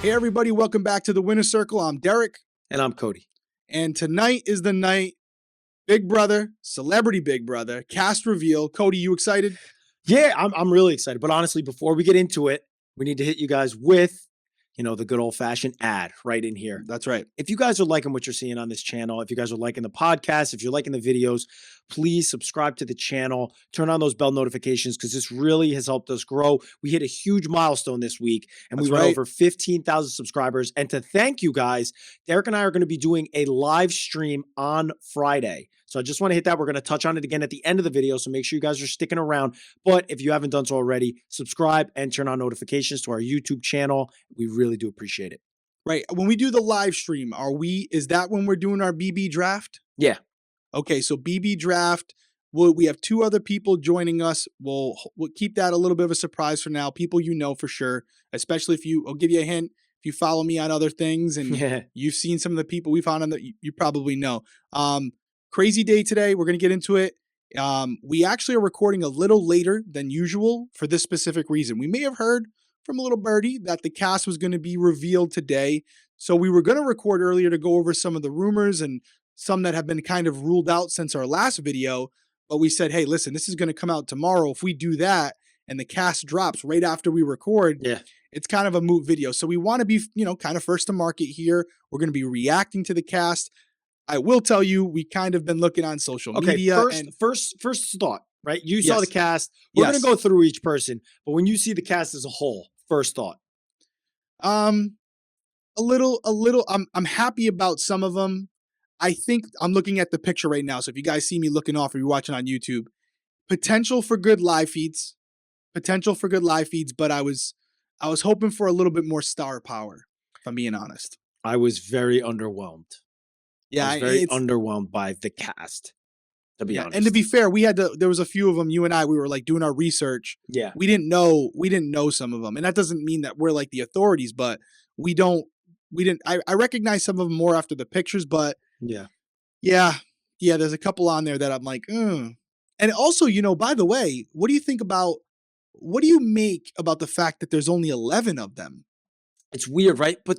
Hey everybody, welcome back to the Winner's Circle. I'm Derrick. And I'm Cody. And tonight is the night. Big Brother, Celebrity Big Brother, cast reveal. Cody, you excited? Yeah, I'm really excited. But honestly, before we get into it, we need to hit you guys with, the good old-fashioned ad right in here. That's right. If you guys are liking what you're seeing on this channel, if you guys are liking the podcast, if you're liking the videos, please subscribe to the channel, turn on those bell notifications because this really has helped us grow. We hit a huge milestone this week and we went over 15,000 subscribers. And to thank you guys, Derrick and I are going to be doing a live stream on Friday. So I just want to hit that. We're going to touch on it again at the end of the video. So make sure you guys are sticking around. But if you haven't done so already, subscribe and turn on notifications to our YouTube channel. We really do appreciate it. Right. When we do the live stream, is that when we're doing our BB draft? Yeah. Okay. So BB draft, we have two other people joining us. We'll keep that a little bit of a surprise for now. People you know for sure, especially I'll give you a hint. If you follow me on other things and you've seen some of the people we found on you probably know. Crazy day today. We're going to get into it. We actually are recording a little later than usual for this specific reason. We may have heard from a little birdie that the cast was going to be revealed today. So we were going to record earlier to go over some of the rumors and some that have been kind of ruled out since our last video. But we said, hey, listen, this is going to come out tomorrow. If we do that and the cast drops right after we record, it's kind of a moot video. So we want to be, kind of first to market here. We're going to be reacting to the cast. I will tell you, we kind of been looking on social media. First thought, right? You saw the cast. We're going to go through each person, but when you see the cast as a whole, first thought. A little. I'm happy about some of them. I think I'm looking at the picture right now. So if you guys see me looking off, or you're watching on YouTube, potential for good live feeds, but I was hoping for a little bit more star power. If I'm being honest, I was very underwhelmed. Yeah, I was very underwhelmed by the cast, to be honest. And to be fair, there was a few of them, you and I, we were like doing our research. Yeah. We didn't know some of them. And that doesn't mean that we're like the authorities, but I recognize some of them more after the pictures, but yeah, there's a couple on there that I'm like, And also, by the way, what do you make about the fact that there's only 11 of them? It's weird, right? But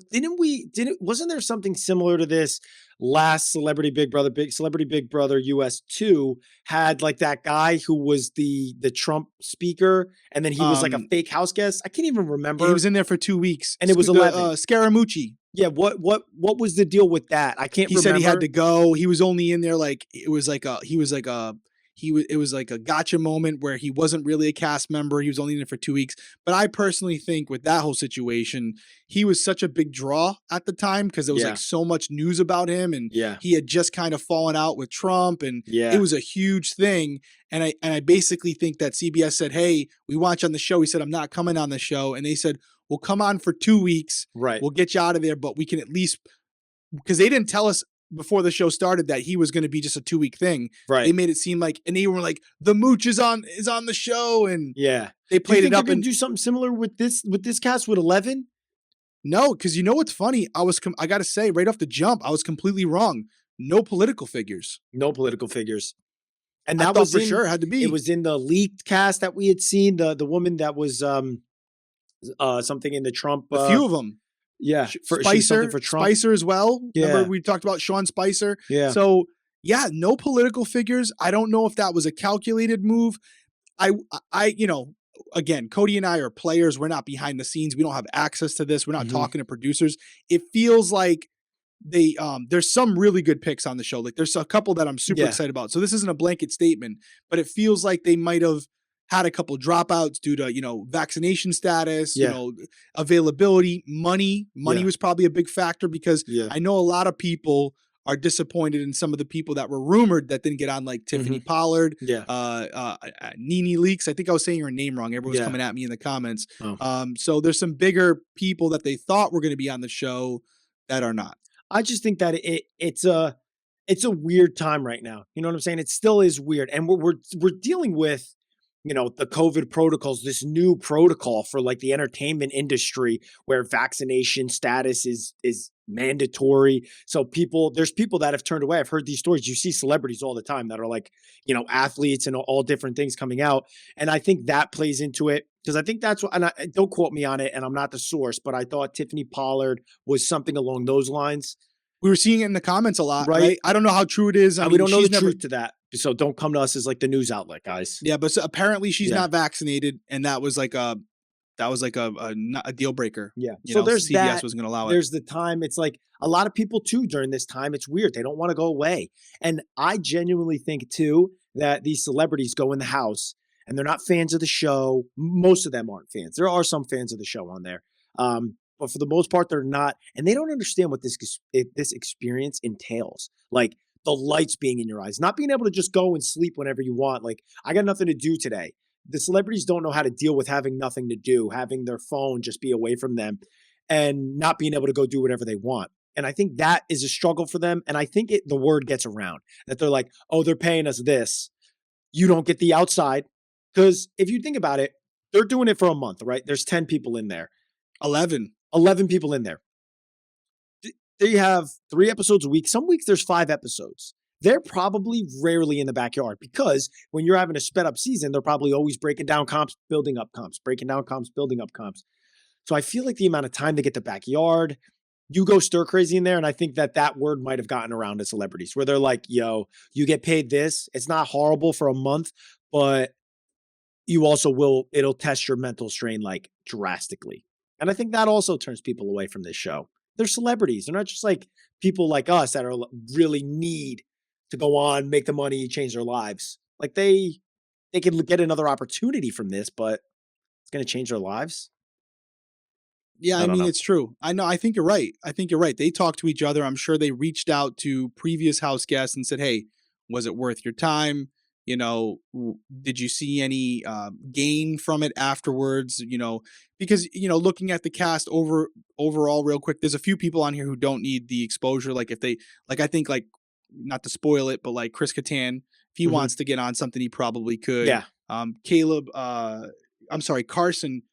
wasn't there something similar to this last Celebrity Big Brother US 2 had like that guy who was the Trump speaker and then he was like a fake house guest? I can't even remember. He was in there for 2 weeks. And it was 11. Scaramucci. Yeah, what was the deal with that? I can't remember. He said he had to go. He was only in there like it was like a gotcha moment where he wasn't really a cast member. He was only in it for 2 weeks. But I personally think with that whole situation, he was such a big draw at the time because there was like so much news about him and he had just kind of fallen out with Trump and it was a huge thing. And I basically think that CBS said, hey, we want you on the show. He said, I'm not coming on the show. And they said, we'll come on for 2 weeks. Right. We'll get you out of there, but we can at least, because they didn't tell us before the show started that he was going to be just a 2 week thing. Right. They made it seem like, and they were like, the mooch is on the show. And they played it up and do something similar with this cast with 11. No, because you know what's funny? I got to say right off the jump, I was completely wrong. No political figures. And that was for sure had to be. It was in the leaked cast that we had seen. The woman that was something in the Trump. A few of them. Yeah, Spicer as well. Yeah, remember we talked about Sean Spicer. Yeah. So yeah, no political figures. I don't know if that was a calculated move. Again, Cody and I are players. We're not behind the scenes. We don't have access to this. We're not talking to producers. It feels like there's some really good picks on the show. Like there's a couple that I'm super excited about. So this isn't a blanket statement, but it feels like they might have had a couple dropouts due to, vaccination status, availability, money. Money was probably a big factor because I know a lot of people are disappointed in some of the people that were rumored that didn't get on, like Tiffany Pollard, Nene Leakes. I think I was saying her name wrong. Everyone's coming at me in the comments. So there's some bigger people that they thought were going to be on the show that are not. I just think that it's a weird time right now. You know what I'm saying? It still is weird. And we're dealing with, the COVID protocols, this new protocol for like the entertainment industry where vaccination status is mandatory. So there's people that have turned away. I've heard these stories. You see celebrities all the time that are like, athletes and all different things coming out. And I think that plays into it because I think that's what, and don't quote me on it, and I'm not the source, but I thought Tiffany Pollard was something along those lines. We were seeing it in the comments a lot, Right. right? I don't know how true it is. I And mean, we don't know she's the truth to that. So don't come to us as like the news outlet, guys. Yeah, but so apparently she's Yeah. not vaccinated, and that was like a deal breaker. Yeah. So there's CBS that. wasn't going to allow it. There's the time. It's like a lot of people too during this time. It's weird. They don't want to go away. And I genuinely think too that these celebrities go in the house and they're not fans of the show. Most of them aren't fans. There are some fans of the show on there. But for the most part, they're not. And they don't understand what this experience entails. Like the lights being in your eyes, not being able to just go and sleep whenever you want. Like, I got nothing to do today. The celebrities don't know how to deal with having nothing to do, having their phone just be away from them and not being able to go do whatever they want. And I think that is a struggle for them. And I think the word gets around that they're like, oh, they're paying us this. You don't get the outside. Because if you think about it, they're doing it for a month, right? There's 10 people in there. 11 people in there. They have 3 episodes a week. Some weeks there's 5 episodes. They're probably rarely in the backyard because when you're having a sped up season, they're probably always breaking down comps, building up comps, breaking down comps, building up comps. So I feel like the amount of time they get the backyard, you go stir crazy in there. And I think that word might have gotten around to celebrities where they're like, yo, you get paid this. It's not horrible for a month, but you also it'll test your mental strain like drastically. And I think that also turns people away from this show. They're celebrities. They're not just like people like us that are really need to go on, make the money, change their lives. Like they can get another opportunity from this, but it's going to change their lives. Yeah, I mean, it's true. I know. I think you're right. They talk to each other. I'm sure they reached out to previous house guests and said, hey, was it worth your time? Did you see any gain from it afterwards? Because, looking at the cast overall real quick, there's a few people on here who don't need the exposure. Like I think not to spoil it, but like Chris Kattan, if he wants to get on something, he probably could. Yeah. Carson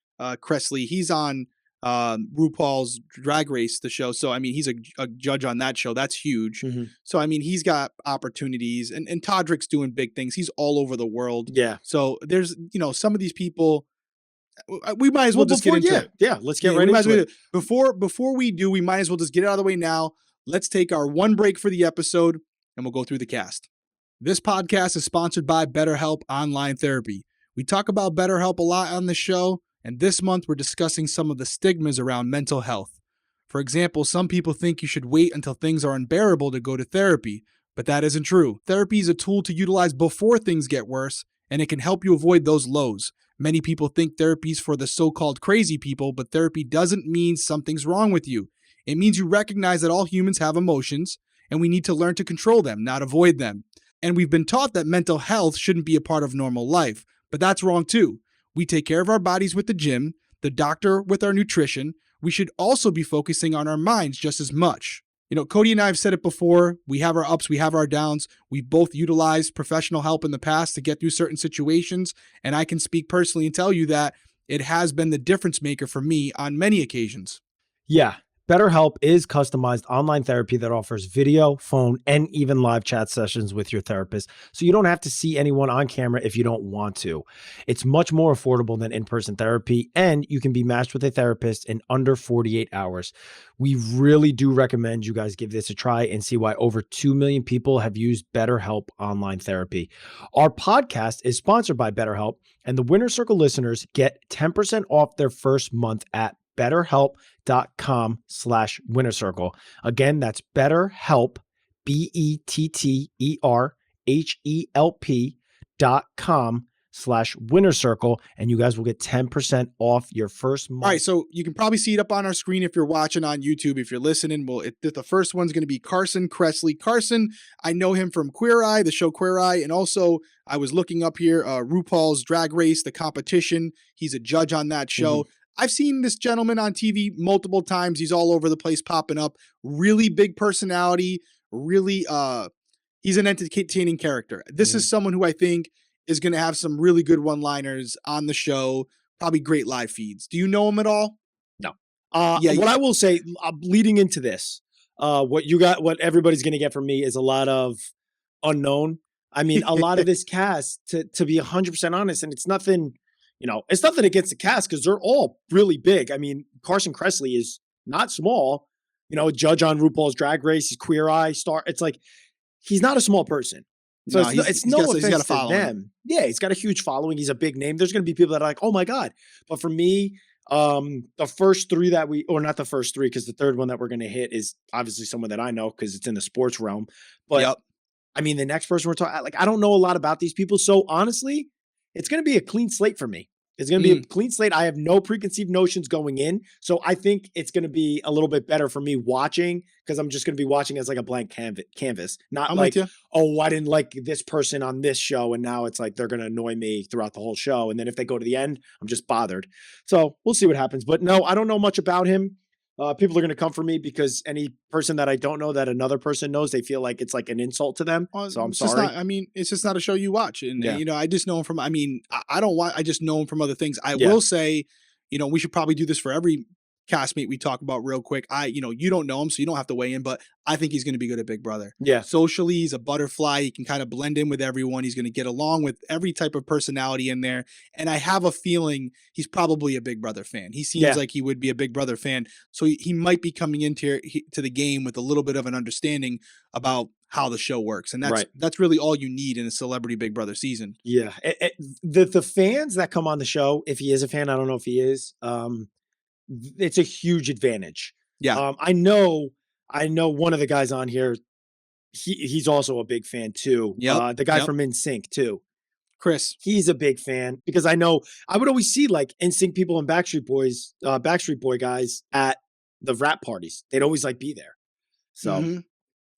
Kress, he's on RuPaul's Drag Race, the show. So, I mean, he's a judge on that show. That's huge. So, I mean, he's got opportunities and Todrick's doing big things. He's all over the world. Yeah. So there's, some of these people, we might as well just get into it. Yeah. Let's get right into it. Before we do, we might as well just get it out of the way now. Let's take our one break for the episode and we'll go through the cast. This podcast is sponsored by BetterHelp Online Therapy. We talk about BetterHelp a lot on the show. And this month, we're discussing some of the stigmas around mental health. For example, some people think you should wait until things are unbearable to go to therapy, but that isn't true. Therapy is a tool to utilize before things get worse, and it can help you avoid those lows. Many people think therapy is for the so-called crazy people, but therapy doesn't mean something's wrong with you. It means you recognize that all humans have emotions, and we need to learn to control them, not avoid them. And we've been taught that mental health shouldn't be a part of normal life, but that's wrong too. We take care of our bodies with the gym, the doctor with our nutrition. We should also be focusing on our minds just as much. Cody and I have said it before. We have our ups, we have our downs. We've both utilized professional help in the past to get through certain situations. And I can speak personally and tell you that it has been the difference maker for me on many occasions. Yeah. BetterHelp is customized online therapy that offers video, phone, and even live chat sessions with your therapist, so you don't have to see anyone on camera if you don't want to. It's much more affordable than in-person therapy, and you can be matched with a therapist in under 48 hours. We really do recommend you guys give this a try and see why over 2 million people have used BetterHelp online therapy. Our podcast is sponsored by BetterHelp, and the Winner Circle listeners get 10% off their first month at BetterHelp.com/winnercircle. Again, that's BetterHelp, BetterHelp.com/winnercircle, and you guys will get 10% off your first month. All right, so you can probably see it up on our screen if you're watching on YouTube. If you're listening, the first one's going to be Carson Kress. Carson, I know him from Queer Eye, the show Queer Eye, and also I was looking up here, RuPaul's Drag Race, the competition. He's a judge on that show. I've seen this gentleman on TV multiple times. He's all over the place popping up. Really big personality. Really, he's an entertaining character. This is someone who I think is going to have some really good one-liners on the show. Probably great live feeds. Do you know him at all? No. What I will say, leading into this, What everybody's gonna get from me is a lot of unknown. I mean, a lot of this cast, to be 100% honest, and it's nothing, it's nothing against the cast because they're all really big. I mean, Carson Kress is not small. Judge on RuPaul's Drag Race, he's Queer Eye star. It's like he's not a small person. So No, it's no he's got a offense to following. them. Yeah, he's got a huge following. He's a big name. There's going to be people that are like, oh my God. But for me, the first three or not the first three, because the third one that we're going to hit is obviously someone that I know because it's in the sports realm. But Yep. I mean, the next person we're talking, like, I don't know a lot about these people. So honestly, it's going to be a clean slate for me. It's going to be a clean slate. I have no preconceived notions going in. So I think it's going to be a little bit better for me watching because I'm just going to be watching as like a blank canvas. Not I'm like, with you. oh, I didn't like this person on this show. And now it's like they're going to annoy me throughout the whole show. And then if they go to the end, I'm just bothered. So we'll see what happens. But no, I don't know much about him. People are going to come for me because any person that I don't know that another person knows, they feel like it's like an insult to them. So I'm sorry. It's just not a show you watch. And, Yeah. I just know him from, I don't want, I just know him from other things. I Yeah. will say, we should probably do this for every castmate we talk about real quick. You don't know him, so you don't have to weigh in, but I think he's going to be good at Big Brother. Yeah. Socially, he's a butterfly. He can kind of blend in with everyone. He's going to get along with every type of personality in there. And I have a feeling he's probably a Big Brother fan. He seems like he would be a Big Brother fan. So he might be coming into to the game with a little bit of an understanding about how the show works. And that's really all you need in a celebrity Big Brother season. Yeah. The fans that come on the show, if he is a fan, I don't know if he is, it's a huge advantage. Yeah. I know one of the guys on here, he's also a big fan too. Yep. The guy from NSYNC too. Chris. He's a big fan because I know I would always see like NSYNC people and Backstreet Boy guys at the rap parties. They'd always like be there. So,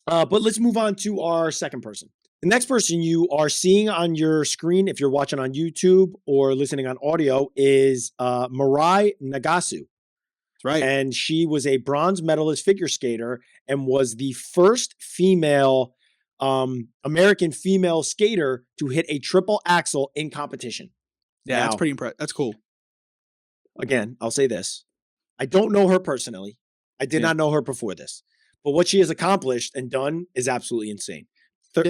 but let's move on to our second person. The next person you are seeing on your screen, if you're watching on YouTube or listening on audio, is Mirai Nagasu. Right. And she was a bronze medalist figure skater and was the first female American female skater to hit a triple axel in competition. Yeah, that's pretty impressive. That's cool. Again, I'll say this. I don't know her personally. I did not know her before this. But what she has accomplished and done is absolutely insane.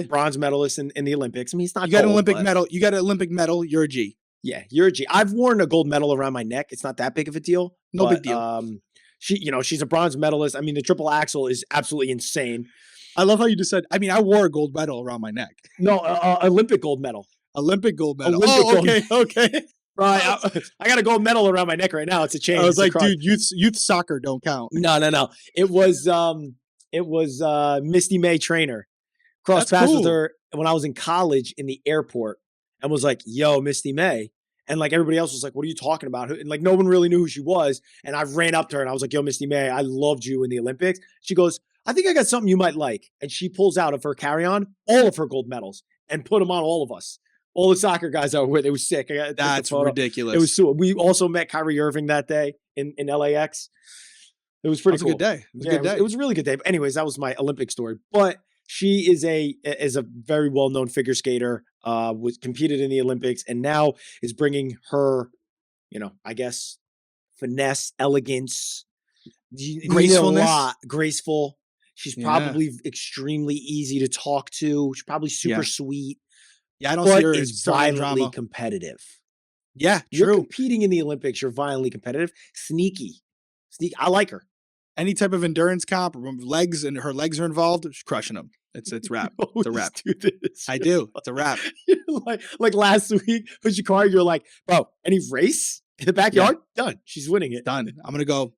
Bronze medalist in the Olympics. I mean, it's not You got an Olympic medal. You got an Olympic medal. You're a G. Yeah, you're a G. I've worn a gold medal around my neck. It's not that big of a deal. No big deal. She's a bronze medalist. I mean, the triple axel is absolutely insane. I love how you just said, I wore a gold medal around my neck. No, Olympic gold medal. Olympic gold medal. Okay. Right. I got a gold medal around my neck right now. It's a chain. I was like, dude, youth soccer don't count. No. It was Misty May Trainer. Crossed paths with her when I was in college in the airport and was like, yo, Misty May. And like everybody else was like, what are you talking about? And like no one really knew who she was. And I ran up to her and I was like, yo, Misty May, I loved you in the Olympics. She goes, I think I got something you might like. And she pulls out of her carry-on all of her gold medals and put them on all of us. All the soccer guys that were with. It was sick. That's ridiculous. It was so. We also met Kyrie Irving that day in LAX. It was pretty cool. It was a good day. It was a good day. It was a really good day. But anyways, that was my Olympic story. But she is a very well-known figure skater, was competed in the Olympics and now is bringing her, I guess, finesse, elegance, gracefulness. Graceful. She's probably extremely easy to talk to. She's probably super sweet. Yeah, I don't see her is violently competitive. Yeah, true. You're competing in the Olympics. You're violently competitive. Sneaky. I like her. Any type of endurance comp, legs, and her legs are involved, she's crushing them. It's rap. It's a wrap. I do. It's a wrap. like last week, with your car, you're like, bro, any race in the backyard? Yeah. Done. She's winning it. Done. I'm gonna go.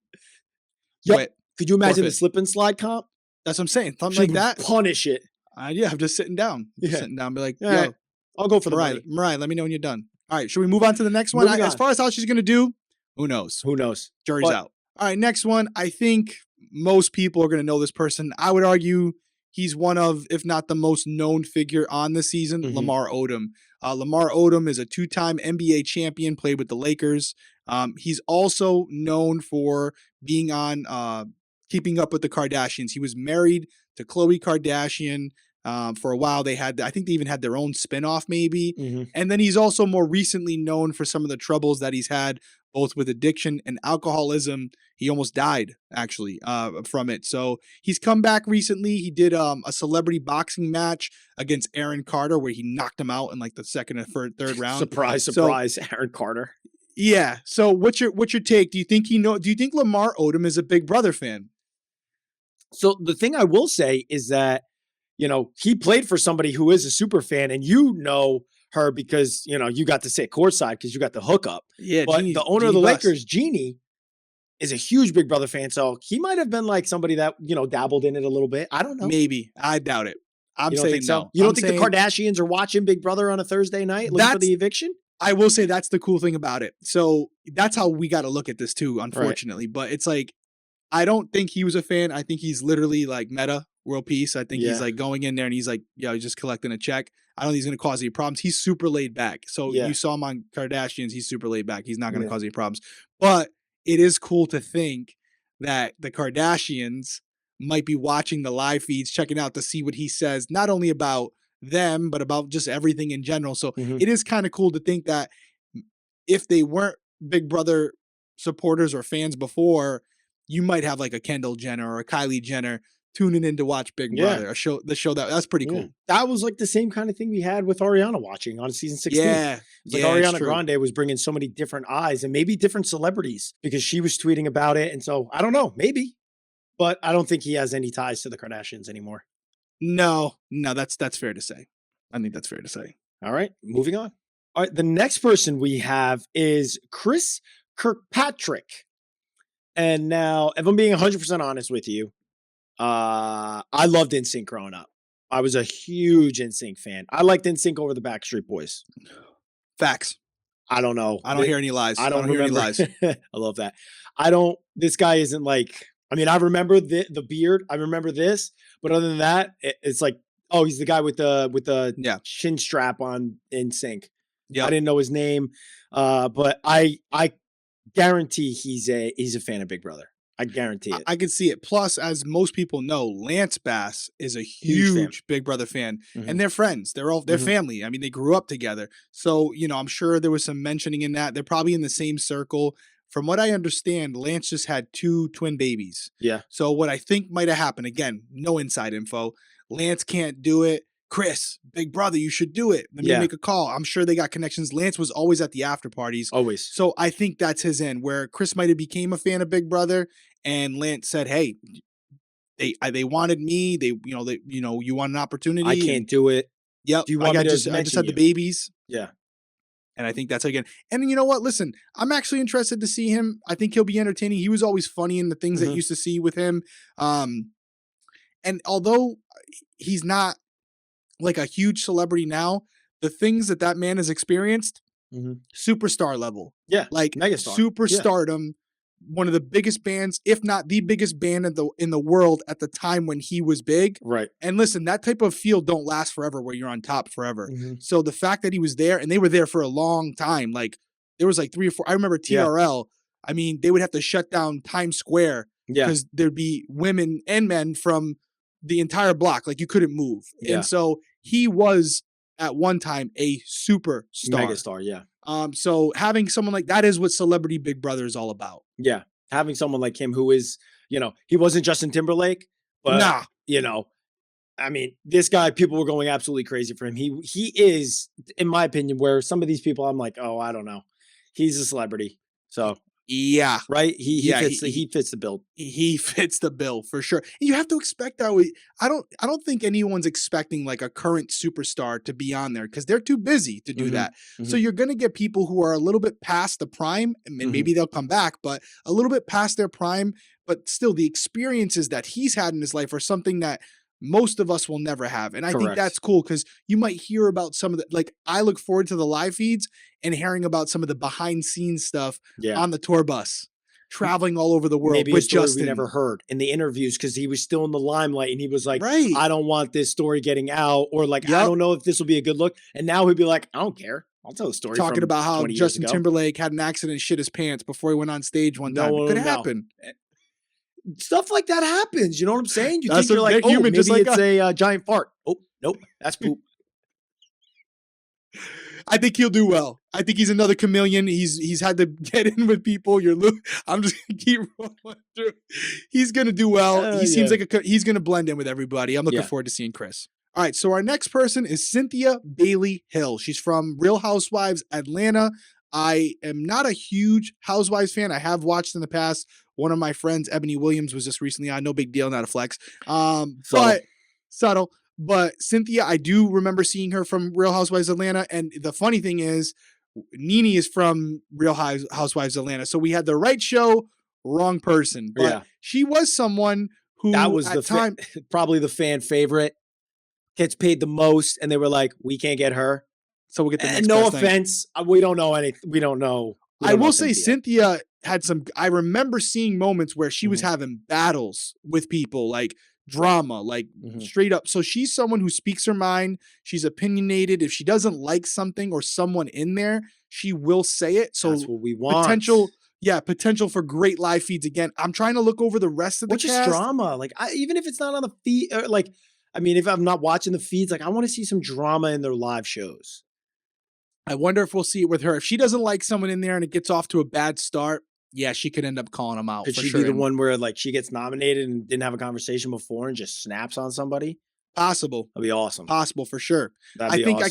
Yep. Could you imagine the slip and slide comp? That's what I'm saying. Something like that. Punish it. Yeah, I'm just sitting down. Sitting down, be like, yo, right. I'll go for the money. Mirai, let me know when you're done. All right, should we move on to the next one? As far as how she's gonna do, who knows? Jury's out. All right, next one. I think most people are gonna know this person. I would argue he's one of, if not the most known figure on the season, Lamar Odom. Lamar Odom is a two-time NBA champion, played with the Lakers. He's also known for being on Keeping Up with the Kardashians. He was married to Khloe Kardashian. For a while, I think they even had their own spinoff, maybe. Mm-hmm. And then he's also more recently known for some of the troubles that he's had, both with addiction and alcoholism. He almost died, actually, from it. So he's come back recently. He did a celebrity boxing match against Aaron Carter, where he knocked him out in like the second or third round. Surprise, surprise, Aaron Carter. Yeah. So what's your take? Do you think do you think Lamar Odom is a Big Brother fan? So the thing I will say is that, he played for somebody who is a super fan, and her because, you got to sit courtside because you got the hookup. Yeah. But the owner of the Lakers, Jeannie, is a huge Big Brother fan. So he might have been like somebody that, dabbled in it a little bit. I don't know. Maybe. I doubt it. I'm saying no. You don't think the Kardashians are watching Big Brother on a Thursday night looking for the eviction? I will say that's the cool thing about it. So that's how we got to look at this too, unfortunately. Right. But it's like, I don't think he was a fan. I think he's literally like meta world peace. I think he's like going in there and he's like, he's just collecting a check. I don't think he's going to cause any problems. He's super laid back. So you saw him on Kardashians. He's super laid back. He's not going to cause any problems. But it is cool to think that the Kardashians might be watching the live feeds, checking out to see what he says, not only about them, but about just everything in general. So it is kind of cool to think that if they weren't Big Brother supporters or fans before, you might have like a Kendall Jenner or a Kylie Jenner tuning in to watch Big Brother, the show that's pretty cool. That was like the same kind of thing we had with Ariana watching on season 16. Yeah. It's like Ariana Grande was bringing so many different eyes and maybe different celebrities because she was tweeting about it. And so I don't know, maybe, but I don't think he has any ties to the Kardashians anymore. No, that's fair to say. I think that's fair to say. All right, moving on. All right, the next person we have is Chris Kirkpatrick. And now, if I'm being 100% honest with you, I loved NSYNC growing up. I was a huge NSYNC fan. I liked NSYNC over the Backstreet Boys. Facts. I don't know. I don't hear any lies. I don't hear any lies. I love that. This guy isn't like, I remember the beard. I remember this. But other than that, it's like, oh, he's the guy with the chin strap on NSYNC. Yeah. I didn't know his name. But I guarantee he's a fan of Big Brother. I guarantee it. I can see it. Plus, as most people know, Lance Bass is a huge Big Brother fan, and they're friends. They're family. I mean, they grew up together. So, I'm sure there was some mentioning in that. They're probably in the same circle. From what I understand, Lance just had 2 twin babies. Yeah. So what I think might have happened, again, no inside info. Lance can't do it. Chris, Big Brother, you should do it. Let me make a call. I'm sure they got connections. Lance was always at the after parties. Always. So I think that's his end, where Chris might have became a fan of Big Brother, and Lance said, "Hey, they wanted me. You want an opportunity. I can't do it. Yep. Do you want I just had the babies. Yeah." And I think that's again. And you know what? Listen, I'm actually interested to see him. I think he'll be entertaining. He was always funny in the things that you used to see with him. And although he's not like a huge celebrity now, the things that man has experienced, superstar level. Yeah. Like megastar. Superstardom, one of the biggest bands, if not the biggest band in the world at the time when he was big. Right. And listen, that type of field don't last forever where you're on top forever. So the fact that he was there, and they were there for a long time, like there was like 3 or 4, I remember TRL, I mean, they would have to shut down Times Square because there'd be women and men from the entire block. Like you couldn't move. Yeah. And so he was at one time a superstar. Megastar, yeah. So having someone like that is what Celebrity Big Brother is all about. Yeah. Having someone like him who is, he wasn't Justin Timberlake, but I mean, this guy, people were going absolutely crazy for him. He is, in my opinion, where some of these people I'm like, oh, I don't know. He's a celebrity. So yeah. Right? He fits the bill. He fits the bill for sure. And you have to expect that. I don't think anyone's expecting like a current superstar to be on there because they're too busy to do that. So you're going to get people who are a little bit past the prime, and maybe they'll come back, but a little bit past their prime, but still the experiences that he's had in his life are something that most of us will never have. And I think that's cool because you might hear about some of the, like, I look forward to the live feeds and hearing about some of the behind scenes stuff on the tour bus, traveling all over the world. Maybe with a story Justin. We never heard in the interviews because he was still in the limelight and he was like, I don't want this story getting out, or like, I don't know if this will be a good look. And now he'd be like, I don't care. I'll tell a story. Talking about how Justin Timberlake had an accident and shit his pants before he went on stage one time. It could happen. Stuff like that happens. You know what I'm saying? You That's think you're like, oh, human, maybe just like it's a giant fart. Oh, Nope, that's poop. I think he'll do well. I think he's another chameleon. He's had to get in with people. I'm just gonna keep rolling through. He's gonna do well. He seems like he's gonna blend in with everybody. I'm looking forward to seeing Chris. All right, so our next person is Cynthia Bailey Hill. She's from Real Housewives Atlanta. I am not a huge Housewives fan. I have watched in the past. One of my friends, Ebony Williams, was just recently on. No big deal, not a flex. But subtle. But Cynthia, I do remember seeing her from Real Housewives Atlanta. And the funny thing is, Nene is from Real Housewives Atlanta. So we had the right show, wrong person. But she was someone who that was at time probably the fan favorite, gets paid the most, and they were like, we can't get her. So we'll get the next no offense. We don't know anything. We don't know. I will say Cynthia had some, I remember seeing moments where she was having battles with people, like drama, like straight up. So she's someone who speaks her mind. She's opinionated. If she doesn't like something or someone in there, she will say it. So that's what we want. Potential for great live feeds again. I'm trying to look over the rest of the cast. Which is drama. Like, even if it's not on the feed, if I'm not watching the feeds, like I want to see some drama in their live shows. I wonder if we'll see it with her. If she doesn't like someone in there and it gets off to a bad start, yeah, she could end up calling them out. Could she be the one where like she gets nominated and didn't have a conversation before and just snaps on somebody? Possible. That'd be awesome. Possible for sure. I think awesome.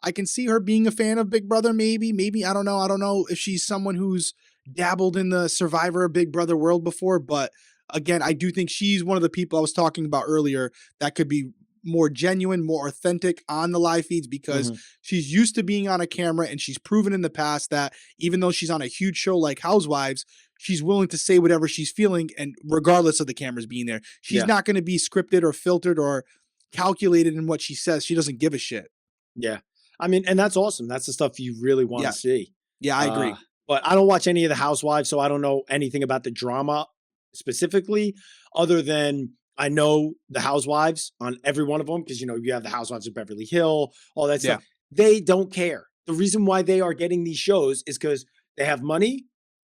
I can see her being a fan of Big Brother. Maybe. I don't know. I don't know if she's someone who's dabbled in the Survivor Big Brother world before, but again, I do think she's one of the people I was talking about earlier that could be more genuine, more authentic on the live feeds because she's used to being on a camera and she's proven in the past that even though she's on a huge show like Housewives, she's willing to say whatever she's feeling and regardless of the cameras being there. She's not going to be scripted or filtered or calculated in what she says. She doesn't give a shit. Yeah. I mean, and that's awesome. That's the stuff you really want to see. Yeah, I agree. But I don't watch any of the Housewives, so I don't know anything about the drama specifically other than I know the Housewives on every one of them because, you have the Housewives of Beverly Hills, all that stuff. They don't care. The reason why they are getting these shows is because they have money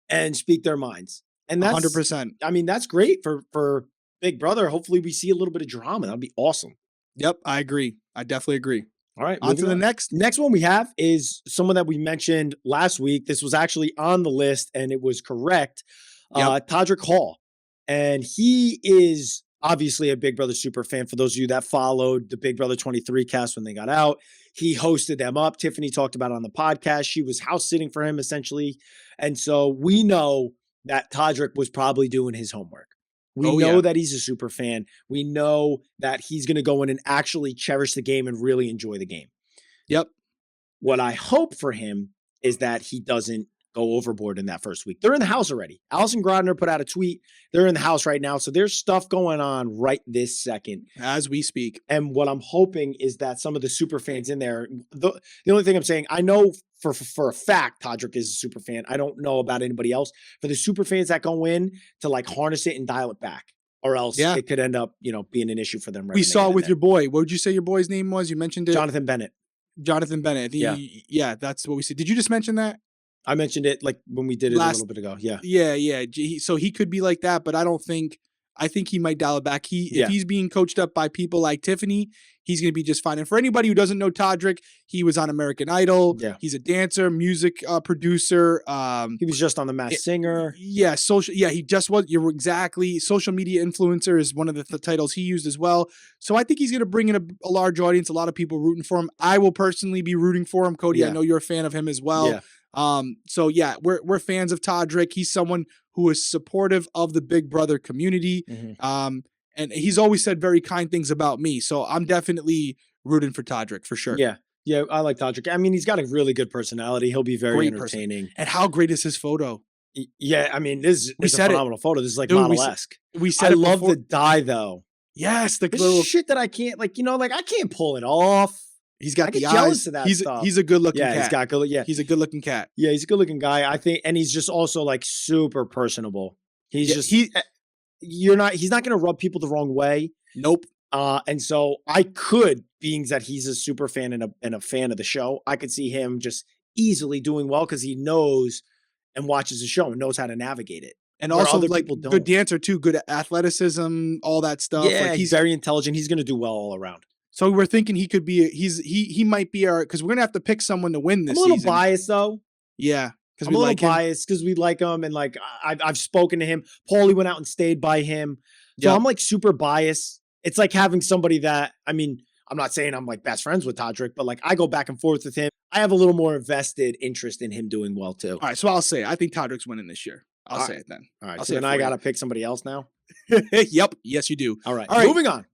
and speak their minds. And that's 100%. I mean, that's great for Big Brother. Hopefully we see a little bit of drama. That'd be awesome. Yep, I agree. I definitely agree. All right. On to the next. Next one we have is someone that we mentioned last week. This was actually on the list and it was correct. Todrick Hall. And he is obviously a Big Brother super fan. For those of you that followed the Big Brother 23 cast when they got out, he hosted them up. Tiffany talked about it on the podcast. She was house sitting for him essentially. And so we know that Todrick was probably doing his homework. We know that he's a super fan. We know that he's going to go in and actually cherish the game and really enjoy the game. Yep. What I hope for him is that he doesn't go overboard in that first week. They're in the house already. Allison Grodner put out a tweet. They're in the house right now. So there's stuff going on right this second. As we speak. And what I'm hoping is that some of the super fans in there, the only thing I'm saying, I know for a fact Todrick is a super fan. I don't know about anybody else. For the super fans that go in to like harness it and dial it back, or else it could end up, being an issue for them. We saw with your boy. What would you say your boy's name was? You mentioned it. Jonathan Bennett. Yeah, that's what we said. Did you just mention that? I mentioned it like when we did it a little bit ago. Yeah. So he could be like that, but I think he might dial it back. If he's being coached up by people like Tiffany, he's going to be just fine. And for anybody who doesn't know Todrick, he was on American Idol. Yeah. He's a dancer, music producer. He was just on The Masked Singer. Yeah. He just was. You're exactly. Social media influencer is one of the titles he used as well. So I think he's going to bring in a large audience, a lot of people rooting for him. I will personally be rooting for him. Cody, I know you're a fan of him as well. Yeah. We're fans of Todrick. He's someone who is supportive of the Big Brother community. And he's always said very kind things about me. So I'm definitely rooting for Todrick for sure. Yeah. Yeah. I like Todrick. I mean, he's got a really good personality. He'll be very entertaining. And how great is his photo? Yeah. I mean, this is a phenomenal photo. This is like model-esque. I love the dye though. Yes. The little shit that I can't I can't pull it off. He's got the eyes. He's a good looking cat. He's got good. Yeah, he's a good looking cat. Yeah, he's a good looking guy. I think, and he's just also like super personable. He's he's not going to rub people the wrong way. Nope. And so being that he's a super fan and a fan of the show, I could see him just easily doing well because he knows and watches the show and knows how to navigate it. And also like good dancer too, good athleticism, all that stuff. Yeah, like he's very intelligent. He's going to do well all around. So we're thinking he could be. He might be our, because we're gonna have to pick someone to win this I'm a little season. biased though. Yeah, because I'm we a little like him. biased because we like him, and like I've spoken to him. Paulie went out and stayed by him, so Yep. I'm like super biased. It's like having somebody that, I mean, I'm not saying I'm like best friends with Todrick, but like I go back and forth with him. I have a little more invested interest in him doing well too. All right, so I'll say I think Todrick's winning this year. I'll All say right. it then. All right, I'll so say then it I for got to pick somebody else now. you. Yep. Yes, you do. All right, All right. moving on.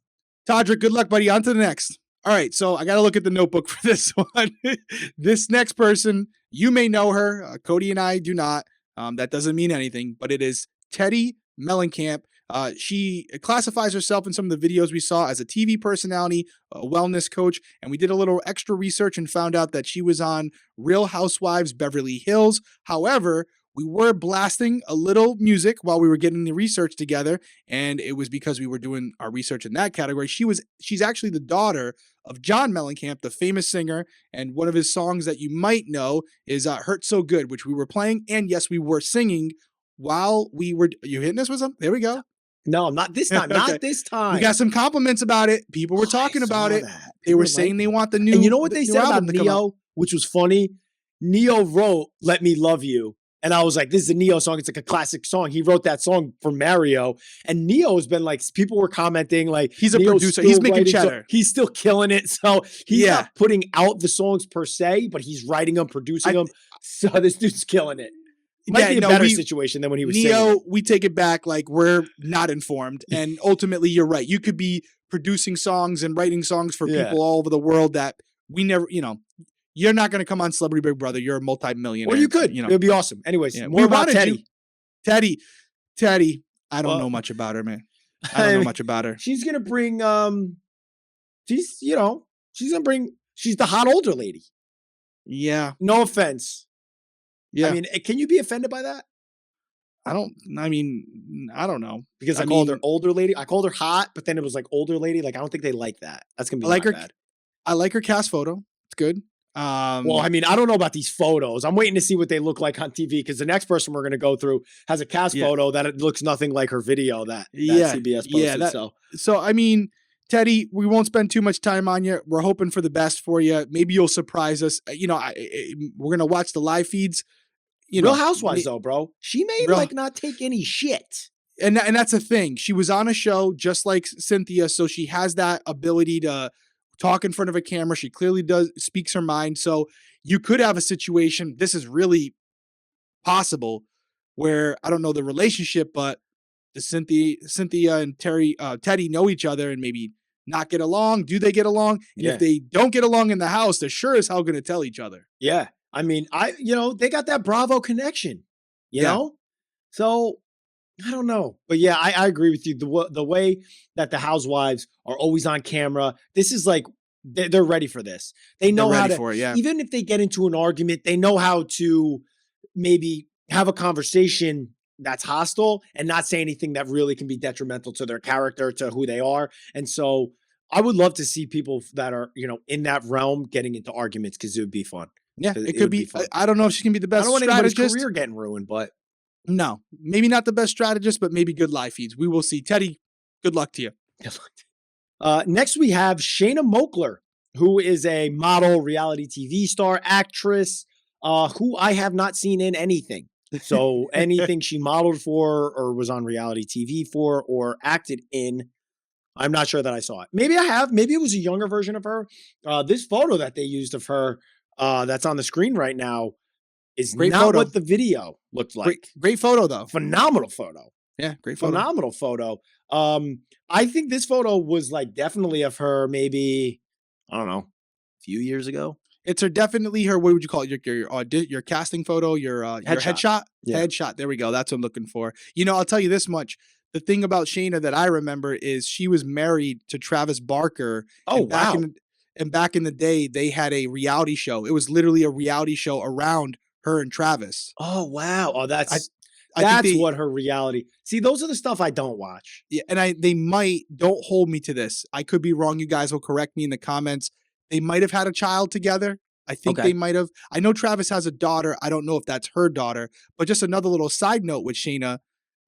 Todrick, good luck, buddy. On to the next. All right, so I got to look at the notebook for this one. This next person, you may know her. Cody and I do not. That doesn't mean anything, but it is Teddy Mellencamp. She classifies herself in some of the videos we saw as a TV personality, a wellness coach, and we did a little extra research and found out that she was on Real Housewives Beverly Hills. However, we were blasting a little music while we were getting the research together, and it was because we were doing our research in that category. She's actually the daughter of John Mellencamp, the famous singer, and one of his songs that you might know is Hurt So Good, which we were playing, and yes, we were singing while we were. You hitting us with something? There we go. No, not this time. Okay. Not this time. We got some compliments about it. People were talking about it. That. They were People saying like they it. want the new. And you know what they new said about album to come out. Neo, which was funny? Neo wrote "Let Me Love You," and I was like, "This is a Neo song. It's like a classic song." He wrote that song for Mario, and Neo has been like, people were commenting like, He's a Neo's producer. still He's making writing cheddar. he's still killing it. So he's Yeah. not putting out the songs per se, but he's writing them, producing them. So this dude's killing it. Might be a better situation than when he was singing Neo, it. we take it back. Like, we're not informed. And ultimately, you're right. You could be producing songs and writing songs for Yeah. people all over the world that we never, you're not going to come on Celebrity Big Brother. You're a multi-millionaire. Or you could. It would be awesome. Anyways, Yeah, more we about wanted Teddy. you. Teddy. I don't Well, know much about her, man. I don't know much about her. She's gonna bring she's the hot older lady. Yeah. No offense. Yeah. I mean, can you be offended by that? I don't know. Because I called her older lady. I called her hot, but then it was like older lady. Like, I don't think they like that. That's gonna be I like her. bad. I like her cast photo. It's good. Well, I mean, I don't know about these photos. I'm waiting to see what they look like on TV because the next person we're going to go through has a cast photo that it looks nothing like her video that CBS posted. So, I mean, Teddy, we won't spend too much time on you. We're hoping for the best for you. Maybe you'll surprise us. We're going to watch the live feeds. Real Housewives, though, bro. She may not take any shit. And that's a thing. She was on a show just like Cynthia, so she has that ability to talk in front of a camera. She clearly speaks her mind. So you could have a situation, this is really possible, where I don't know the relationship, but the Cynthia and Teddy know each other and maybe not get along. Do they get along? And if they don't get along in the house, they're sure as hell going to tell each other. Yeah. I mean, they got that Bravo connection, you know? So I don't know. But yeah, I agree with you. The way that the housewives are always on camera, this is like, they're ready for this. They know how to, for it, yeah. Even if they get into an argument, they know how to maybe have a conversation that's hostile and not say anything that really can be detrimental to their character, to who they are. And so I would love to see people that are, in that realm getting into arguments because it would be fun. Yeah, it could be. I don't know if she can be the best I don't want anybody's strategist. career getting ruined, but no, maybe not the best strategist, but maybe good live feeds. We will see. Teddy, good luck to you. Good luck. Next, we have Shayna Mowry, who is a model, reality TV star, actress, who I have not seen in anything. So anything she modeled for or was on reality TV for or acted in, I'm not sure that I saw it. Maybe I have. Maybe it was a younger version of her. This photo that they used of her that's on the screen right now is not what the video looked like. Great photo, though. Phenomenal photo. Yeah, great photo. Phenomenal photo. I think this photo was like definitely of her maybe, I don't know, a few years ago. It's definitely her. What would you call it? Your casting photo, your headshot? Yeah. Headshot. There we go. That's what I'm looking for. I'll tell you this much. The thing about Shayna that I remember is she was married to Travis Barker. Oh, wow. And back in the day, they had a reality show. It was literally a reality show around her and Travis. Oh, wow. Oh, that's what her reality. See, those are the stuff I don't watch. Yeah, and they might, don't hold me to this. I could be wrong. You guys will correct me in the comments. They might have had a child together. I think they might have. I know Travis has a daughter. I don't know if that's her daughter. But just another little side note with Shayna,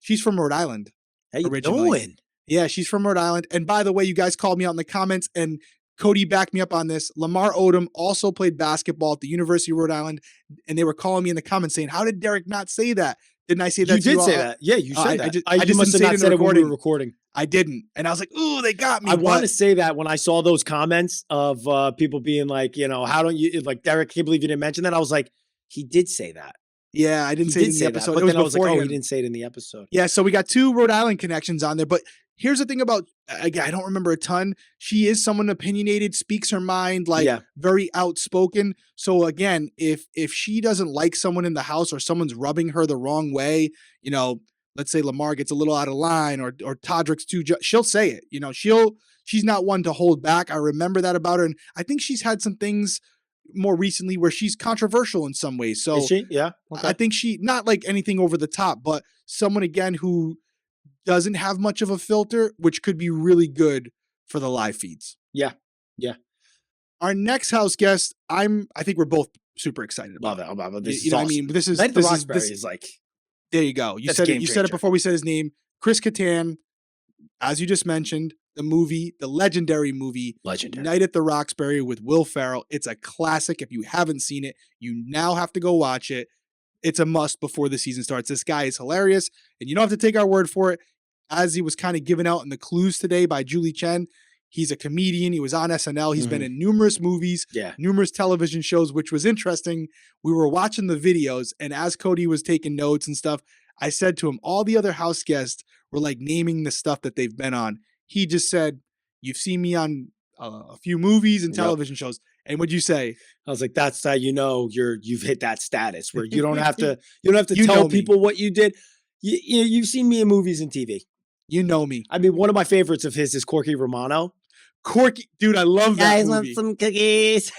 she's from Rhode Island. How you originally. doing? Yeah, she's from Rhode Island. And by the way, you guys called me out in the comments and Cody backed me up on this. Lamar Odom also played basketball at the University of Rhode Island, and they were calling me in the comments saying, "How did Derrick not say that? Didn't I say that You to you?" did say that. Yeah, you said that. I You just must didn't have say it not in the said it when we were recording. recording. I didn't, and I was like, "Ooh, they got me." I want to say that when I saw those comments of people being like, how don't you, like, Derrick, can't believe you didn't mention that. I was like, he did say that. Yeah, I didn't He say it did in the say that. episode. But It was then I was like, oh, beforehand. he didn't say it in the episode. Yeah, so we got 2 Rhode Island connections on there, but here's the thing about, again, I don't remember a ton. She is someone opinionated, speaks her mind, like Yeah. very outspoken. So again, if she doesn't like someone in the house or someone's rubbing her the wrong way, let's say Lamar gets a little out of line or Todrick's she'll say it. She's not one to hold back. I remember that about her, and I think she's had some things more recently where she's controversial in some ways. So Is she? Yeah. Okay. I think she, not like anything over the top, but someone again who doesn't have much of a filter, which could be really good for the live feeds. Yeah. Yeah. Our next house guest, I think we're both super excited about. Love it. This is awesome. What I mean? This is Night at the this Roxbury is is like, there you go. You that's said game it. You said it changer. before we said his name. Chris Kattan, as you just mentioned, the legendary movie, Night at the Roxbury with Will Ferrell. It's a classic. If you haven't seen it, you now have to go watch it. It's a must before the season starts. This guy is hilarious, and you don't have to take our word for it. As he was kind of given out in the clues today by Julie Chen, he's a comedian. He was on SNL. He's been in numerous movies, numerous television shows, which was interesting. We were watching the videos, and as Cody was taking notes and stuff, I said to him, all the other house guests were like naming the stuff that they've been on. He just said, "You've seen me on a few movies and television shows." And what'd you say? I was like, "That's how you've hit that status where you don't have to You tell know people what you did. You've seen me in movies and TV. You know me. I mean, one of my favorites of his is Corky Romano. Corky, dude, I love that Guys movie. want some cookies?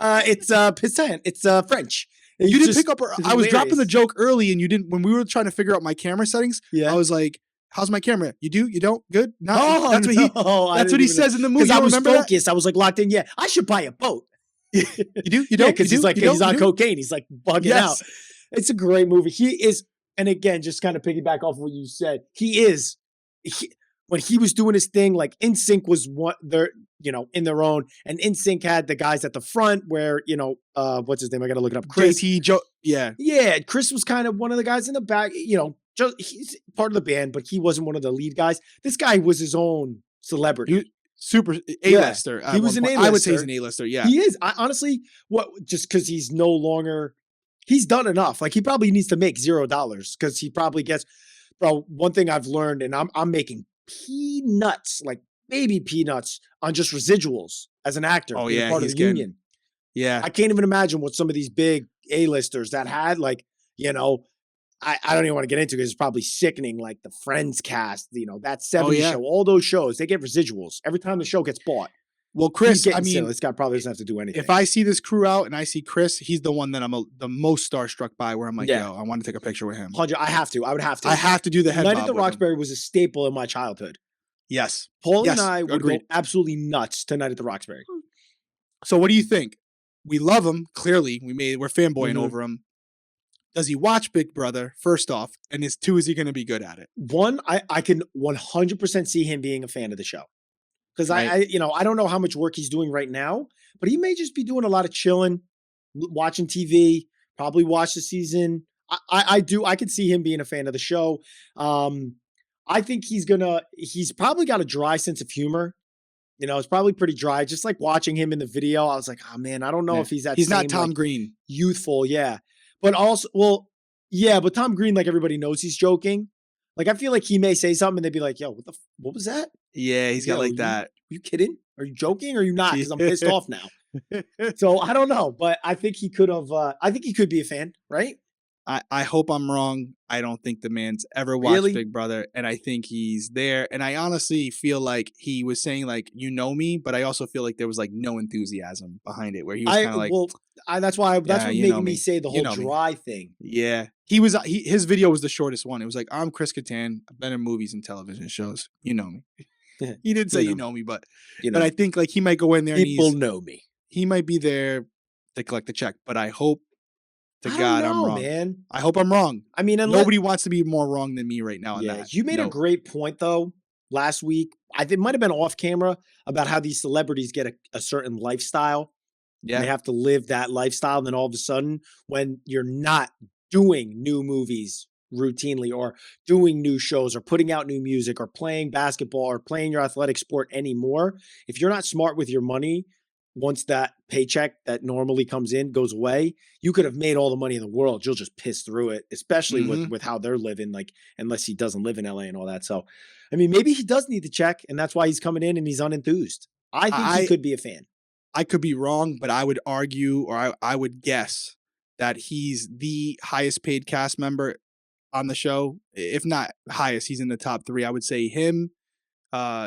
It's Pisan. It's French. You didn't pick up. I was dropping the hilarious. joke early, and you didn't. When we were trying to figure out my camera settings, I was like, "How's my camera? You do? You don't? Good? No." Oh, that's what that's what he says in the movie. Because I was remember focused. I was like locked in. Yeah, I should buy a boat. You do? You don't? Because he's like, he's on cocaine. He's like bugging out. It's a great movie. He is, and again, just kind of piggyback off what you said. When he was doing his thing, like NSYNC was in their own, and NSYNC had the guys at the front where, what's his name? I got to look it up. Chris. JT, Joe. Yeah. Yeah. Chris was kind of one of the guys in the back, he's part of the band, but he wasn't one of the lead guys. This guy was his own celebrity. Super A-lister. He was an A-lister. I would say he's an A-lister. Yeah. He is. Honestly, just because he's no longer, he's done enough. Like, he probably needs to make $0 because he probably gets, bro, one thing I've learned, and I'm making peanuts, like baby peanuts on just residuals as an actor. Oh yeah, part of the union. Yeah, I can't even imagine what some of these big A-listers that had, like, I don't even want to get into it because it's probably sickening. Like the Friends cast, that 70s show, all those shows, they get residuals every time the show gets bought. Well, Chris, I mean, this guy probably doesn't have to do anything. If I see this crew out and I see Chris, he's the one that I'm the most starstruck by. Where I'm like, yo, I want to take a picture with him. 100, I have to. I would have to. I have to do the head. Night at the Roxbury was a staple in my childhood. Yes, Paul and I would go absolutely nuts to Night at the Roxbury. So, what do you think? We love him. Clearly, we're fanboying over him. Does he watch Big Brother? First off, and is he going to be good at it? One, I can 100% see him being a fan of the show. Because I don't know how much work he's doing right now, but he may just be doing a lot of chilling, watching TV, probably watch the season. I could see him being a fan of the show. I think he's probably got a dry sense of humor. It's probably pretty dry. Just like watching him in the video, I was like, oh man, I don't know if he's that. He's not Tom Green. Youthful. Yeah. But also, but Tom Green, like everybody knows he's joking. Like, I feel like he may say something and they'd be like, yo, what was that? Yeah, he's got like that. Are you kidding? Are you joking? Or are you not? Because I'm pissed off now. So I don't know, but I think he could have, I think he could be a fan, right? I hope I'm wrong. I don't think the man's ever watched Big Brother, and I think he's there. And I honestly feel like he was saying like, me, but I also feel like there was like no enthusiasm behind it, where he was kind of like, that's what making me say the whole dry thing. Yeah, his video was the shortest one. It was like, I'm Chris Kattan. I've been in movies and television shows. You know me. He didn't say you know me, but but I think like he might go in there. People know me. He might be there to collect the check, but I hope. I'm wrong, man. I hope I'm wrong. I mean, nobody wants to be more wrong than me right now. On that. You made a great point, though. last week. I think it might have been off camera about how these celebrities get a certain lifestyle. Yeah. They have to live that lifestyle. And then all of a sudden, when you're not doing new movies routinely or doing new shows or putting out new music or playing basketball or playing your athletic sport anymore, if you're not smart with your money, once that paycheck that normally comes in goes away, you could have made all the money in the world. You'll just piss through it, especially with how they're living, like unless he doesn't live in LA and all that. So, I mean, maybe he does need the check and that's why he's coming in and he's unenthused. I think he could be a fan. I could be wrong, but I would argue or I would guess that he's the highest paid cast member on the show. If not highest, he's in the top 3. I would say him,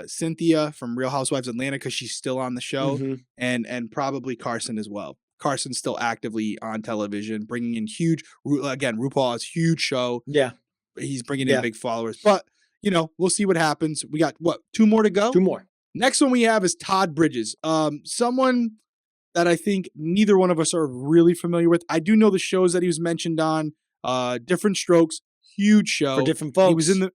Cynthia from Real Housewives Atlanta, because she's still on the show, and probably Carson as well. Carson's still actively on television, bringing in huge. Again, RuPaul has huge show. Yeah, he's bringing in big followers. But we'll see what happens. We got 2 more to go. 2 more. Next one we have is Todd Bridges. Someone that I think neither one of us are really familiar with. I do know the shows that he was mentioned on. Different Strokes, huge show for different folks. He was in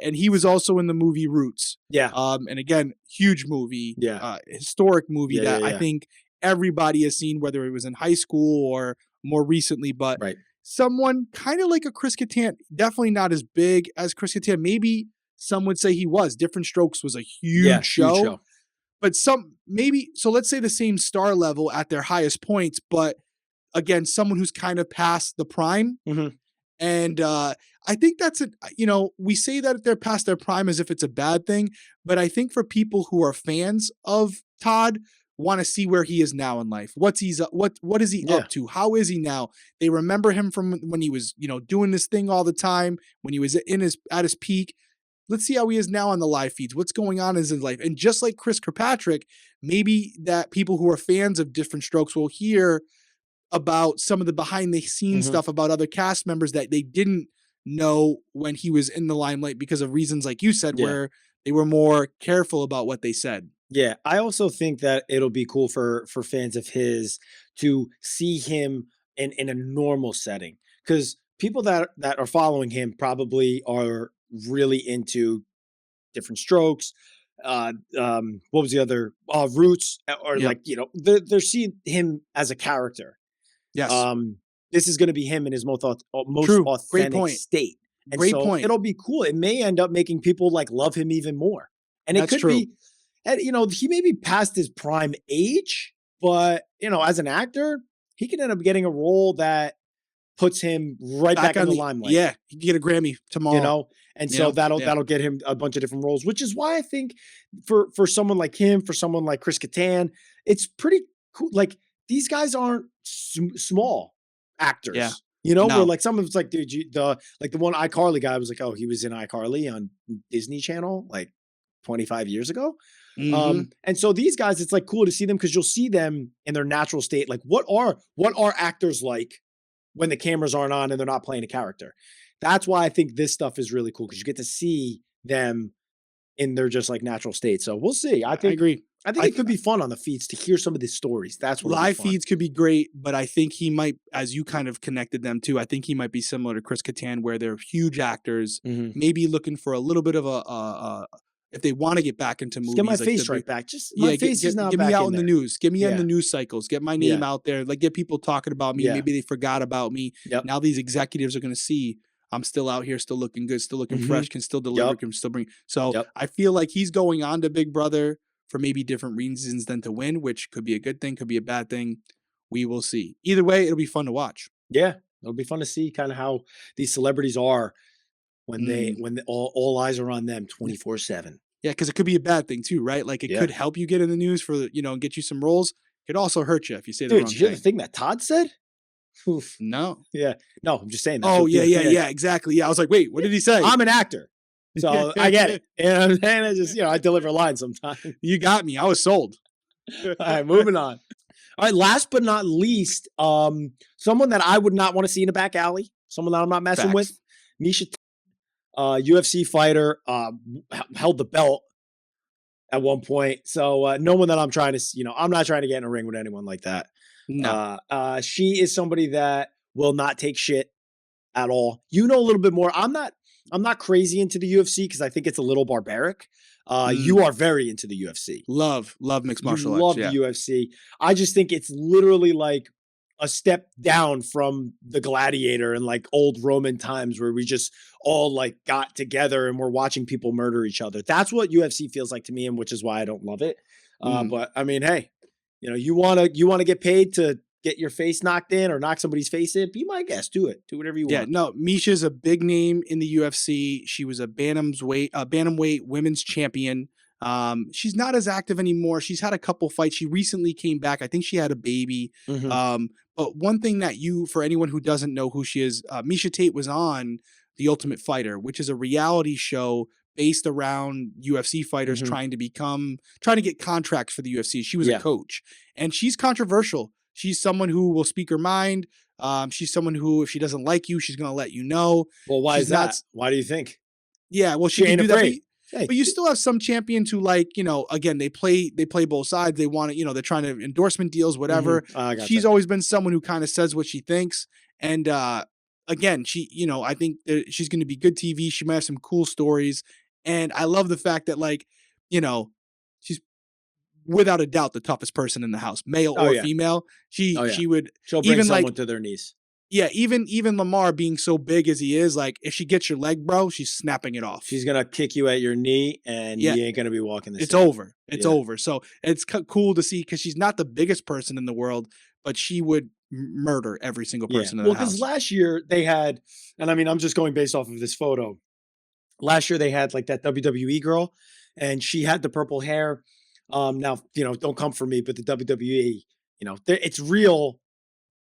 and he was also in the movie Roots. Yeah. And again, huge movie. Yeah. Historic movie that I think everybody has seen, whether it was in high school or more recently. But someone kind of like a Chris Kattan, definitely not as big as Chris Kattan. Maybe some would say he was. Different Strokes was a huge show. But so let's say the same star level at their highest points, but again, someone who's kind of past the prime. And I think that's we say that they're past their prime as if it's a bad thing, but I think for people who are fans of Todd, want to see where he is now in life. What is he up to? How is he now? They remember him from when he was, doing this thing all the time, when he was at his peak. Let's see how he is now on the live feeds. What's going on in his life? And just like Chris Kirkpatrick, maybe that people who are fans of Different Strokes will hear about some of the behind the scenes stuff about other cast members that they didn't know when he was in the limelight because of reasons like you said, where they were more careful about what they said. Yeah. I also think that it'll be cool for fans of his to see him in a normal setting, because people that are following him probably are really into Different Strokes. What was the other Roots, or they're seeing him as a character. Yes. This is going to be him in his most authentic state. And Great point. It'll be cool. It may end up making people love him even more. And it could be, he may be past his prime age, but as an actor, he could end up getting a role that puts him right back in the limelight. Yeah, he can get a Grammy tomorrow. And so that'll get him a bunch of different roles, which is why I think for someone like him, for someone like Chris Kattan, it's pretty cool. Like, these guys aren't small actors. Yeah. Where some of it's like, dude, the one iCarly guy was like, oh, he was in iCarly on Disney Channel 25 years ago. And so these guys, it's cool to see them because you'll see them in their natural state. Like, what are actors like when the cameras aren't on and they're not playing a character? That's why I think this stuff is really cool, because you get to see them in their just natural state. So we'll see. I agree. I think it could be fun on the feeds to hear some of these stories. That's what live feeds could be great, but I think he might, as you kind of connected them to, I think he might be similar to Chris Kattan, where they're huge actors, maybe looking for a little bit of if they want to get back into movies. Get my face right back. Just my face is not get back me out in the news. Get me in the news cycles. Get my name out there. Get people talking about me. Maybe they forgot about me. Now these executives are going to see I'm still out here, still looking good, still looking fresh, can still deliver, can still bring. So I feel like he's going on to Big Brother for maybe different reasons than to win, which could be a good thing, could be a bad thing. We will see. Either way, it'll be fun to watch. Yeah, it'll be fun to see kind of how these celebrities are when all eyes are on them 24/7. Yeah, because it could be a bad thing too, right? Like, it could help you get in the news for and get you some roles. It could also hurt you if you say the wrong thing. Did you hear the thing that Todd said? Oof. No. Yeah. No, I'm just saying that. Oh, yeah, exactly. Yeah, I was like, wait, what did he say? I'm an actor, so I get it. And I just, I deliver lines sometimes. You got me. I was sold. All right, moving on. All right, last but not least, someone that I would not want to see in a back alley, someone that I'm not messing with, Miesha Tate, UFC fighter, held the belt at one point. So no one that I'm trying to, I'm not trying to get in a ring with anyone like that. No. She is somebody that will not take shit at all. A little bit more. I'm not I'm not crazy into the UFC because I think it's a little barbaric. You are very into the UFC. Love mixed You martial arts. love Yeah. the UFC. I just think it's literally like a step down from the gladiator and like old Roman times where we just all like got together and we're watching people murder each other. That's what UFC feels like to me, and which is why I don't love it. But I mean, hey, you wanna get paid to get your face knocked in or knock somebody's face in, be my guest. Do it. Do whatever you Yeah, want. no, Miesha's a big name in the UFC. She was a bantamweight women's champion. She's not as active anymore. She's had a couple fights. She recently came back. I think she had a baby. Mhm. But one thing that for anyone who doesn't know who she is, Miesha Tate was on The Ultimate Fighter, which is a reality show based around UFC fighters Mhm. trying to get contracts for the UFC. She was a Yeah. coach, and she's controversial. She's someone who will speak her mind. She's someone who, if she doesn't like you, she's going to let you know. Well, why She's is not. that? Why do you think? Yeah, well, she She can ain't do that. afraid. Hey, But you still have some champions who, like, again, they play both sides. They want to, they're trying to endorsement deals, whatever. I She's gotcha. always been someone who kind of says what she thinks. And again, I think that she's going to be good TV. She might have some cool stories. And I love the fact that, like, she's without a doubt the toughest person in the house, male Oh or yeah. female. Oh yeah. She would She'll bring even like someone to their knees. yeah, even Lamar being so big as he is, like if she gets your leg, bro, she's snapping it off. She's gonna kick you at your knee, and Yeah, you ain't gonna be walking the it's same. over. It's Yeah. over. So it's cool to see because she's not the biggest person in the world, but she would murder every single Yeah. person in Well, the because house. last year they had, and I mean, I'm just going based off of this photo. Last year they had like that WWE girl, and she had the purple hair. Now don't come for me, but the WWE, it's real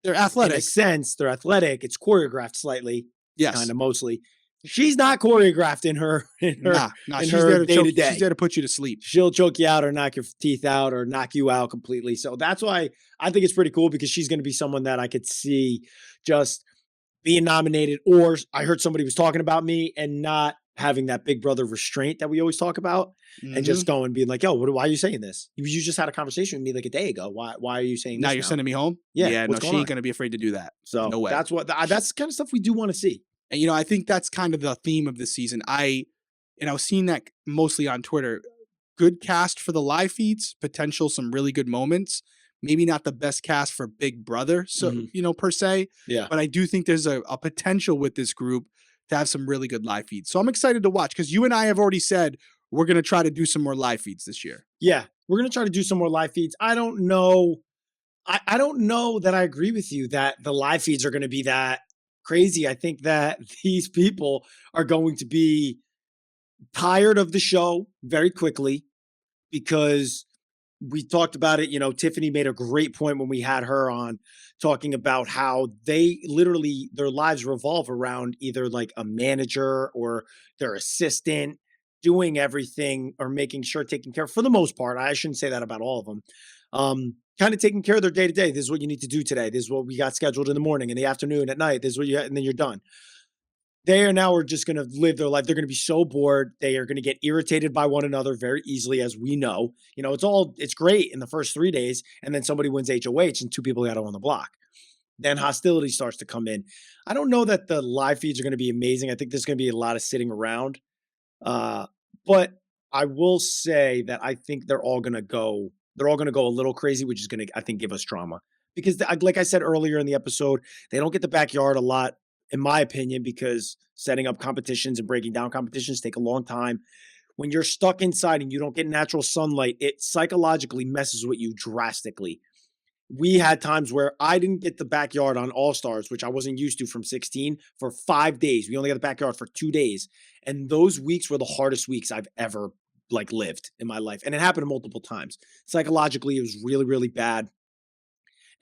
They're in a athletic. sense. They're athletic. It's choreographed slightly, kind Yes. of mostly. She's not choreographed in her Nah. in She's her there to day choke. to She's day. there to put you to sleep. She'll choke you out or knock your teeth out or knock you out completely. So that's why I think it's pretty cool because she's going to be someone that I could see just being nominated. Or I heard somebody was talking about me and not having that big brother restraint that we always talk about, and Mm-hmm. just going being like, yo, why are you saying this? You just had a conversation with me like a day ago. Why are you saying Now this you're now? sending me home. Yeah, Yeah. No, what's she going ain't on? gonna be afraid to do that. So No way. that's kind of stuff we do want to see. And I think that's kind of the theme of the season. I was seeing that mostly on Twitter. Good cast for the live feeds, potential some really good moments. Maybe not the best cast for Big Brother, so Mhm. per se. Yeah. But I do think there's a potential with this group to have some really good live feeds. So I'm excited to watch because you and I have already said we're gonna try to do some more live feeds this year. Yeah. We're gonna try to do some more live feeds. I don't know. I don't know that I agree with you that the live feeds are going to be that crazy. I think that these people are going to be tired of the show very quickly because we talked about it. Tiffany made a great point when we had her on talking about how they literally their lives revolve around either like a manager or their assistant doing everything or making sure taking care for the most part. I shouldn't say that about all of them. Kind of taking care of their day to day. This is what you need to do today. This is what we got scheduled in the morning, in the afternoon, at night. This is what and then you're done. They are now are just going to live their life. They're going to be so bored. They are going to get irritated by one another very easily, as we know. It's great in the first 3 days, and then somebody wins HOH and two people got on the block. Then hostility starts to come in. I don't know that the live feeds are going to be amazing. I think there's going to be a lot of sitting around. But I will say that I think they're all going to go a little crazy, which is going to, I think, give us drama. Because like I said earlier in the episode, they don't get the backyard a lot, in my opinion, because setting up competitions and breaking down competitions take a long time. When you're stuck inside and you don't get natural sunlight, it psychologically messes with you drastically. We had times where I didn't get the backyard on All Stars, which I wasn't used to from 16 for 5 days. We only got the backyard for 2 days. And those weeks were the hardest weeks I've ever lived in my life. And it happened multiple times. Psychologically, it was really, really bad.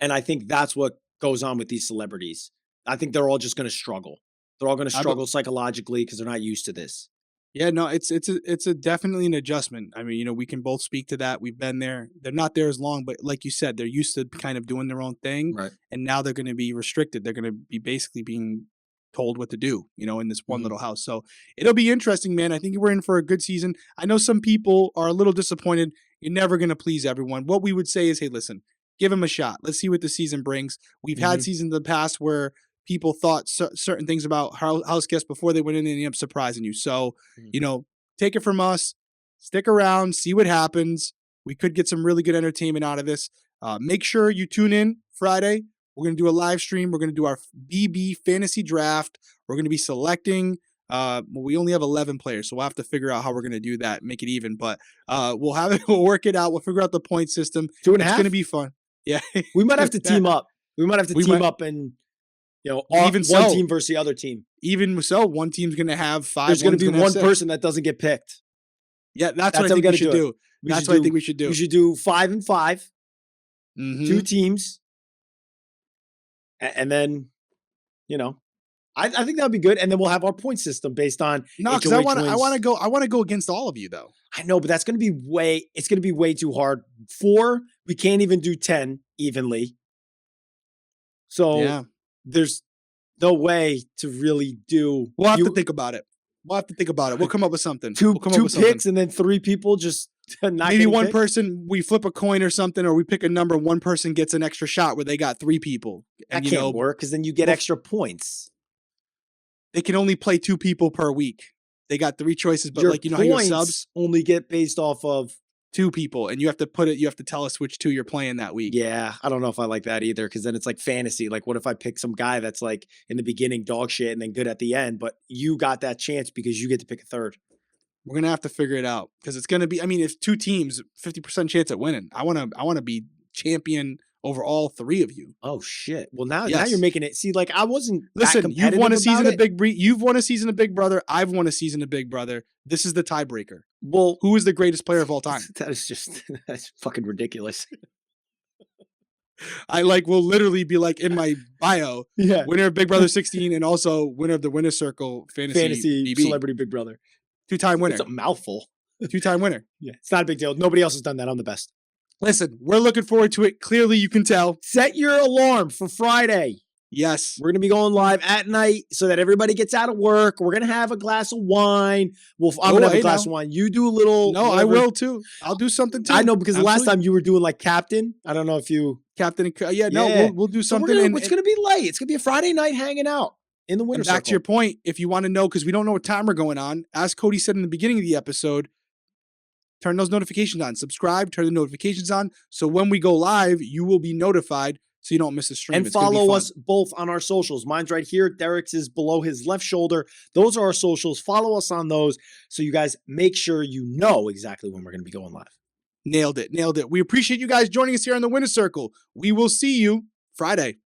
And I think that's what goes on with these celebrities. I think they're all just going to struggle. They're all going to I be- struggle psychologically because they're not used to this. Yeah, no, it's a definitely an adjustment. I mean, we can both speak to that. We've been there. They're not there as long, but like you said, they're used to kind of doing their own thing, Right. and now they're going to be restricted. They're going to be basically being told what to do, in this one little house. So it'll be interesting, man. I think we're in for a good season. I know some people are a little disappointed. You're never going to please everyone. What we would say is, hey, listen, give them a shot. Let's see what the season brings. We've had seasons in the past where people thought certain things about house guests before they went in and ended up surprising you. So, take it from us. Stick around, see what happens. We could get some really good entertainment out of this. Make sure you tune in Friday. We're going to do a live stream. We're going to do our BB fantasy draft. We're going to be selecting. We only have 11 players, so we'll have to figure out how we're going to do that, make it even. But we'll have it. We'll work it out. We'll figure out the point system. 2.5. It's going to be fun. Yeah, we might have to team up. We might have to team up and even one team versus the other team. Even so, one team's going to have 5. There's going to be one person that doesn't get picked. Yeah, that's what I think we should do. That's what I think we should do. We should do 5 and 5, 2 teams, and then, I think that would be good. And then we'll have our point system based on. No, because I want to go against all of you though. I know, but it's going to be way too hard. 4, we can't even do 10 evenly. So there's no way to really do. We'll have to think about it. We'll come up with something. Two picks and then 3 people just not maybe one picked. person, we flip a coin or something, or we pick a number. One person gets an extra shot where they got 3 people. And that can't work because then you get extra points. They can only play 2 people per week. They got 3 choices, but how your subs only get based off of 2 people, and you have to tell us which 2 you're playing that week. Yeah, I don't know if I like that either, because then it's like fantasy. Like, what if I pick some guy that's like in the beginning dog shit and then good at the end, but you got that chance because you get to pick a third. We're gonna have to figure it out because it's gonna be. I mean, if 2 teams, 50% chance at winning. I wanna be champion over all 3 of you. Oh shit! Well, now you're making it. See, like I wasn't. Listen, you've won a season of You've won a season of Big Brother. I've won a season of Big Brother. This is the tiebreaker. Well, who is the greatest player of all time? That's fucking ridiculous. I will literally be like in my bio, winner of Big Brother 16 and also winner of the Winner Circle fantasy BB. Celebrity Big Brother, 2-time winner. It's a mouthful. 2-time winner. Yeah, it's not a big deal. Nobody else has done that. I'm the best. Listen, we're looking forward to it. Clearly, you can tell. Set your alarm for Friday. Yes. We're going to be going live at night so that everybody gets out of work. We're going to have a glass of wine. I'm going to have a glass of wine. You do a little. No, whatever. I will too. I'll do something too. I know, because the last time you were doing like Kattan. I don't know if you. Kattan. We'll do something. It's going to be late. It's going to be a Friday night hanging out in the Winter Circle. Back to your point, if you want to know, because we don't know what time we're going on, as Cody said in the beginning of the episode, turn those notifications on. Subscribe, turn the notifications on. So when we go live, you will be notified so you don't miss a stream. And follow us both on our socials. Mine's right here. Derek's is below his left shoulder. Those are our socials. Follow us on those so you guys make sure you know exactly when we're going to be going live. Nailed it. We appreciate you guys joining us here on the Winner Circle. We will see you Friday.